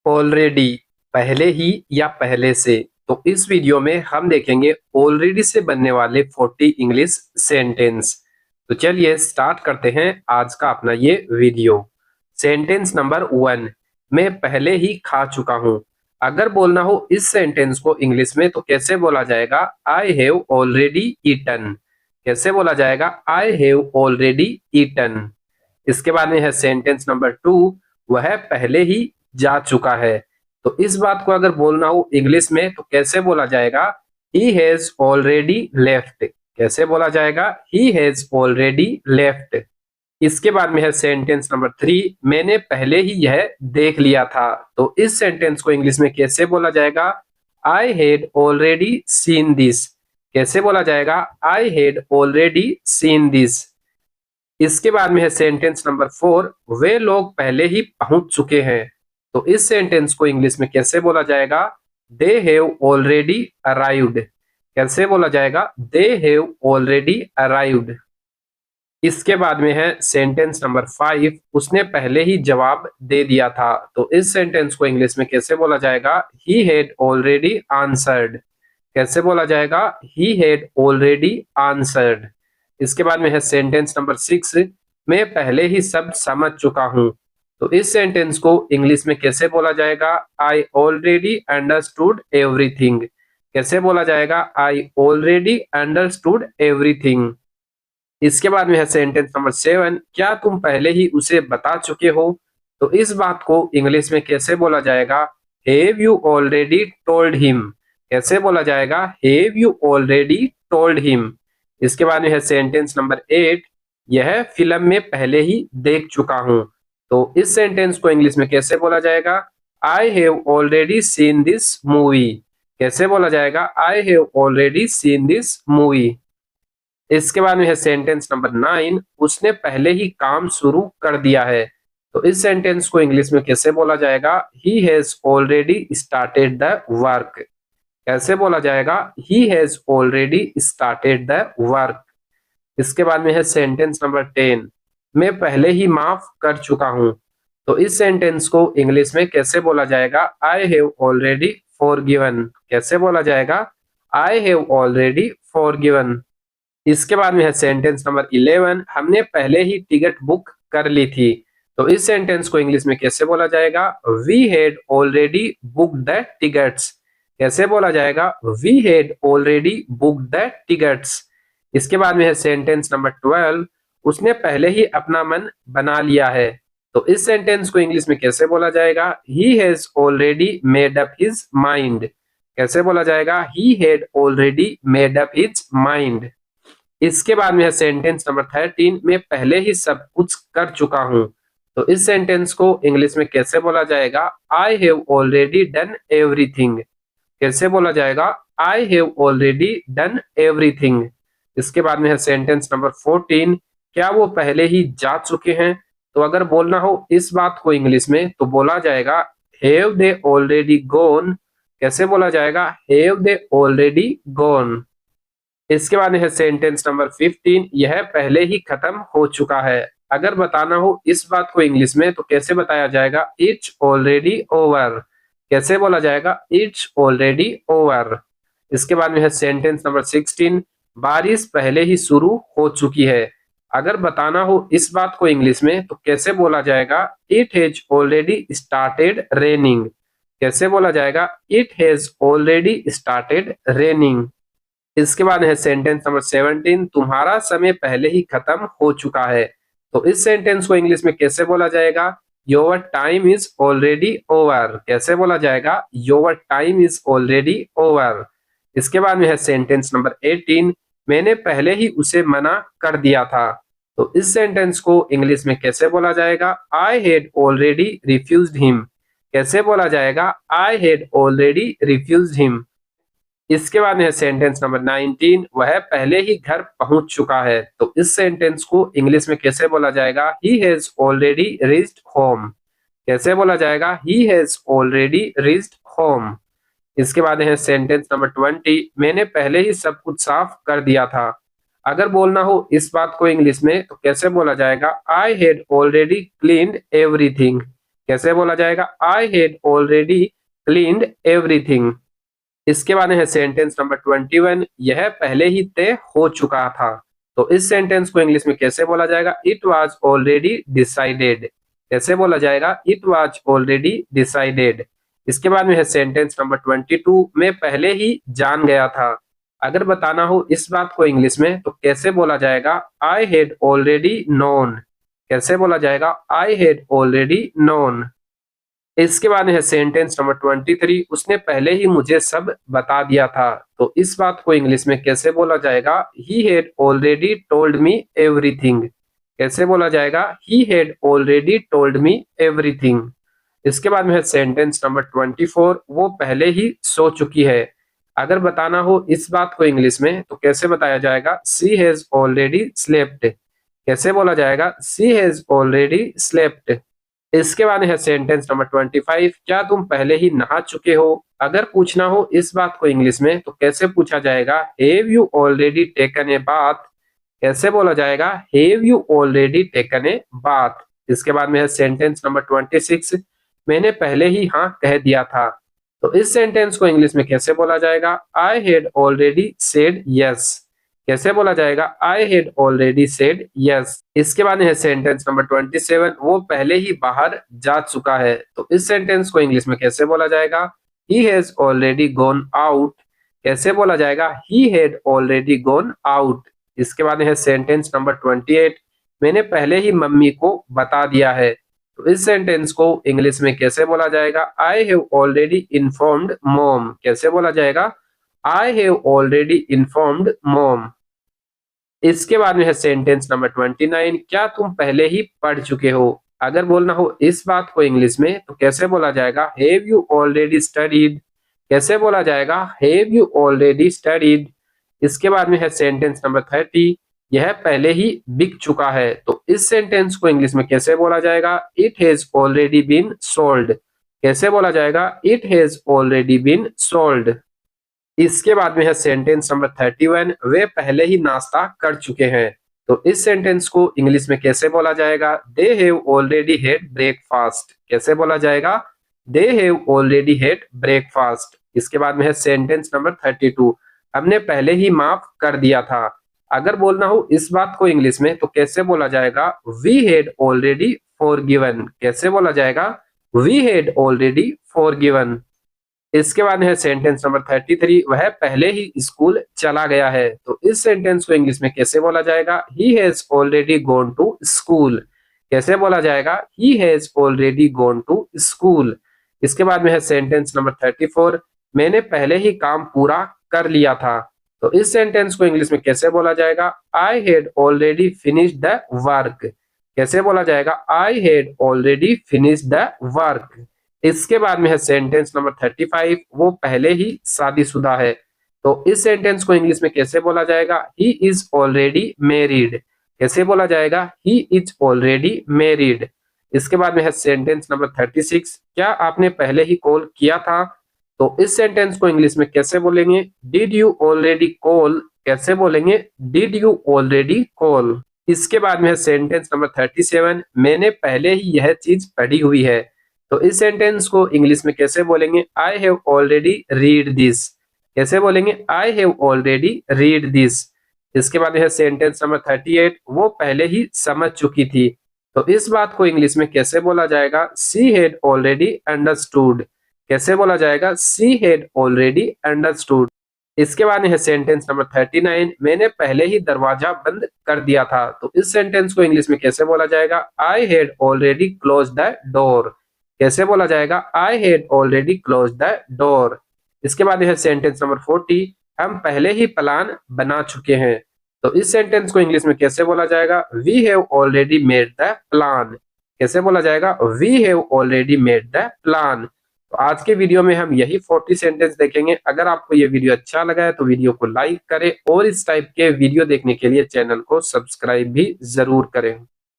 Already पहले ही या पहले से। तो इस वीडियो में हम देखेंगे ऑलरेडी से बनने वाले 40 इंग्लिश सेंटेंस। तो चलिए स्टार्ट करते हैं आज का अपना ये वीडियो। सेंटेंस नंबर 1, मैं पहले ही खा चुका हूं। अगर बोलना हो इस सेंटेंस को इंग्लिश में तो कैसे बोला जाएगा? I have already eaten. कैसे बोला जाएगा? I have already eaten. इसके बाद में है सेंटेंस नंबर 2, वह पहले ही जा चुका है। तो इस बात को अगर बोलना हो इंग्लिश में तो कैसे बोला जाएगा? He has already left. कैसे बोला जाएगा? He has already left. इसके बाद में है सेंटेंस नंबर 3, मैंने पहले ही यह देख लिया था। तो इस सेंटेंस को इंग्लिश में कैसे बोला जाएगा? I had already seen this. कैसे बोला जाएगा? I had already seen this. इसके बाद में है सेंटेंस नंबर 4, वे लोग पहले ही पहुंच चुके हैं। तो इस सेंटेंस को इंग्लिश में कैसे बोला जाएगा? They have already arrived. कैसे बोला जाएगा? They have already arrived. इसके बाद में है सेंटेंस नंबर 5, उसने पहले ही जवाब दे दिया था। तो इस सेंटेंस को इंग्लिश में कैसे बोला जाएगा? He had already answered. कैसे बोला जाएगा? He had already answered. इसके बाद में है सेंटेंस नंबर 6, मैं पहले ही सब समझ चुका हूं। तो इस सेंटेंस को इंग्लिश में कैसे बोला जाएगा? I already understood everything. कैसे बोला जाएगा? I already understood everything. इसके बाद में है सेंटेंस नंबर 7, क्या तुम पहले ही उसे बता चुके हो? तो इस बात को इंग्लिश में कैसे बोला जाएगा? Have you already told him. कैसे बोला जाएगा? Have you already told him. इसके बाद में है सेंटेंस नंबर 8, यह फिल्म में पहले ही देख चुका हूं। तो इस सेंटेंस को इंग्लिश में कैसे बोला जाएगा? I have already seen this movie. कैसे बोला जाएगा? I have already seen this movie. इसके बाद में है सेंटेंस नंबर 9, उसने पहले ही काम शुरू कर दिया है। तो इस सेंटेंस को इंग्लिश में कैसे बोला जाएगा? He has already started the work. कैसे बोला जाएगा? He has already started the work. इसके बाद में है सेंटेंस नंबर 10, मैं पहले ही माफ कर चुका हूं। तो इस सेंटेंस को इंग्लिश में कैसे बोला जाएगा? I have already forgiven. कैसे बोला जाएगा? I have already forgiven. इसके बाद में है सेंटेंस नंबर 11, हमने पहले ही टिकट बुक कर ली थी। तो इस सेंटेंस को इंग्लिश में कैसे बोला जाएगा? We had already book the tickets. कैसे बोला जाएगा? We had already book the tickets. इसके बाद में है सेंटेंस नंबर 12, उसने पहले ही अपना मन बना लिया है। तो इस सेंटेंस को इंग्लिश में कैसे बोला जाएगा? He has already made up his mind. कैसे बोला जाएगा? He had already made up his mind. इसके बाद में है सेंटेंस नंबर 13, मैं पहले ही सब कुछ कर चुका हूं। तो इस सेंटेंस को इंग्लिश में कैसे बोला जाएगा? I have already done everything. कैसे बोला जाएगा? I have already done everything. इसके बाद में है सेंटेंस नंबर 14, क्या वो पहले ही जा चुके हैं? तो अगर बोलना हो इस बात को इंग्लिश में तो बोला जाएगा हैव दे ऑलरेडी गॉन। कैसे बोला जाएगा? Have they already gone. इसके बाद है सेंटेंस नंबर 15, यह पहले ही खत्म हो चुका है। अगर बताना हो इस बात को इंग्लिश में तो कैसे बताया जाएगा? It's already over. कैसे बोला जाएगा? It's already over. इसके बाद में है सेंटेंस नंबर 16, बारिश पहले ही शुरू हो चुकी है। अगर बताना हो इस बात को इंग्लिश में तो कैसे बोला जाएगा? It has already started raining. कैसे बोला जाएगा? It has already started raining. इसके बाद है सेंटेंस नंबर 17, तुम्हारा समय पहले ही खत्म हो चुका है। तो इस सेंटेंस को इंग्लिश में कैसे बोला जाएगा? Your time is already over. कैसे बोला जाएगा? Your time is already over. इसके बाद में है सेंटेंस नंबर 18, मैंने पहले ही उसे मना कर दिया था। तो इस सेंटेंस को इंग्लिश में कैसे बोला जाएगा? I had already refused him. कैसे बोला जाएगा? I had already refused him. इसके बाद है सेंटेंस नंबर 19, वह पहले ही घर पहुंच चुका है। तो इस सेंटेंस को इंग्लिश में कैसे बोला जाएगा? He has already reached home. कैसे बोला जाएगा? He has already reached home. इसके बाद है सेंटेंस नंबर 20, मैंने पहले ही सब कुछ साफ कर दिया था। अगर बोलना हो इस बात को इंग्लिश में तो कैसे बोला जाएगा? I had already cleaned everything. कैसे बोला जाएगा? I had already cleaned everything. इसके बाद है सेंटेंस नंबर 21, यह पहले ही तय हो चुका था। तो इस सेंटेंस को इंग्लिश में कैसे बोला जाएगा? It was already decided. कैसे बोला जाएगा? It was already decided. इसके बाद में है सेंटेंस नंबर 22, मैं पहले ही जान गया था। अगर बताना हो इस बात को इंग्लिश में तो कैसे बोला जाएगा? I had already known. कैसे बोला जाएगा? I had already known. इसके बाद है सेंटेंस नंबर 23, उसने पहले ही मुझे सब बता दिया था। तो इस बात को इंग्लिश में कैसे बोला जाएगा? He had already told me everything. कैसे बोला जाएगा? He had already told me everything. इसके बाद में है सेंटेंस नंबर 24, वो पहले ही सो चुकी है। अगर बताना हो इस बात को इंग्लिश में तो कैसे बताया जाएगा? She has already slept. कैसे बोला जाएगा? She has already slept. इसके बाद है सेंटेंस नंबर 25, क्या तुम पहले ही नहा चुके हो? अगर पूछना हो इस बात को इंग्लिश में तो कैसे पूछा जाएगा? Have you already taken a bath. कैसे बोला जाएगा? Have you already taken a bath. इसके बाद में है सेंटेंस नंबर 26, मैंने पहले ही हाँ कह दिया था। तो इस सेंटेंस को इंग्लिश में कैसे बोला जाएगा? I had already said yes. कैसे बोला जाएगा? I had already said yes. इसके बाद है सेंटेंस नंबर 27, वो पहले ही बाहर जा चुका है। तो इस सेंटेंस को इंग्लिश में कैसे बोला जाएगा? He has already gone out. कैसे बोला जाएगा? He had already gone out. इसके बाद है सेंटेंस नंबर 28, मैंने पहले ही मम्मी को बता दिया है। तो इस सेंटेंस को इंग्लिश में कैसे बोला जाएगा? I have already informed mom. कैसे बोला जाएगा? I have already informed mom. इसके बाद में है सेंटेंस नंबर 29, क्या तुम पहले ही पढ़ चुके हो? अगर बोलना हो इस बात को इंग्लिश में तो कैसे बोला जाएगा? Have you already studied. कैसे बोला जाएगा? Have you already studied. इसके बाद में है सेंटेंस नंबर 30, यह पहले ही बिक चुका है। तो इस सेंटेंस को इंग्लिश में कैसे बोला जाएगा? It has already been sold. कैसे बोला जाएगा? It has already been sold. इसके बाद में है सेंटेंस नंबर 31, वे पहले ही नाश्ता कर चुके हैं। तो इस सेंटेंस को इंग्लिश में कैसे बोला जाएगा? They have already had breakfast. कैसे बोला जाएगा? They have already had breakfast. इसके बाद में है सेंटेंस नंबर 32, हमने पहले ही माफ कर दिया था। अगर बोलना हो इस बात को इंग्लिश में तो कैसे बोला जाएगा? We had already forgiven. कैसे बोला जाएगा? We had already forgiven. इसके बाद है सेंटेंस नंबर 33, वह पहले ही स्कूल चला गया है। तो इस सेंटेंस को इंग्लिश में कैसे बोला जाएगा? He has already gone to school. कैसे बोला जाएगा? He has already gone to school. इसके बाद में है सेंटेंस नंबर 34, मैंने पहले ही काम पूरा कर लिया था। तो इस सेंटेंस को इंग्लिश में कैसे बोला जाएगा? I had already finished the work. कैसे बोला जाएगा? I had already finished the work. इसके बाद में है सेंटेंस नंबर 35, वो पहले ही शादीशुदा है। तो इस सेंटेंस को इंग्लिश में कैसे बोला जाएगा? He is already married. कैसे बोला जाएगा? He is already married. इसके बाद में है सेंटेंस नंबर 36, क्या आपने पहले ही कॉल किया था? तो इस सेंटेंस को इंग्लिश में कैसे बोलेंगे? Did you already call. कैसे बोलेंगे? Did you already call. इसके बाद में है सेंटेंस नंबर 37, मैंने पहले ही यह चीज पढ़ी हुई है। तो इस सेंटेंस को इंग्लिश में कैसे बोलेंगे? आई हैव ऑलरेडी रीड दिस। कैसे बोलेंगे? आई हैव ऑलरेडी रीड दिस। इसके बाद है सेंटेंस नंबर 38, वो पहले ही समझ चुकी थी। तो इस बात को इंग्लिश में कैसे बोला जाएगा? She had already understood. कैसे बोला जाएगा? She had already understood. इसके बाद है सेंटेंस नंबर 39, मैंने पहले ही दरवाजा बंद कर दिया था। तो इस सेंटेंस को इंग्लिश में कैसे बोला जाएगा? I had already close the door. कैसे बोला जाएगा? I had already close the door. इसके बाद है सेंटेंस नंबर 40, हम पहले ही प्लान बना चुके हैं। तो इस सेंटेंस को इंग्लिश में कैसे बोला जाएगा? We have already made the plan. कैसे बोला जाएगा? We have already made the plan. तो आज के वीडियो में हम यही 40 सेंटेंस देखेंगे। अगर आपको ये वीडियो अच्छा लगा है तो वीडियो को लाइक करें और इस टाइप के वीडियो देखने के लिए चैनल को सब्सक्राइब भी जरूर करें।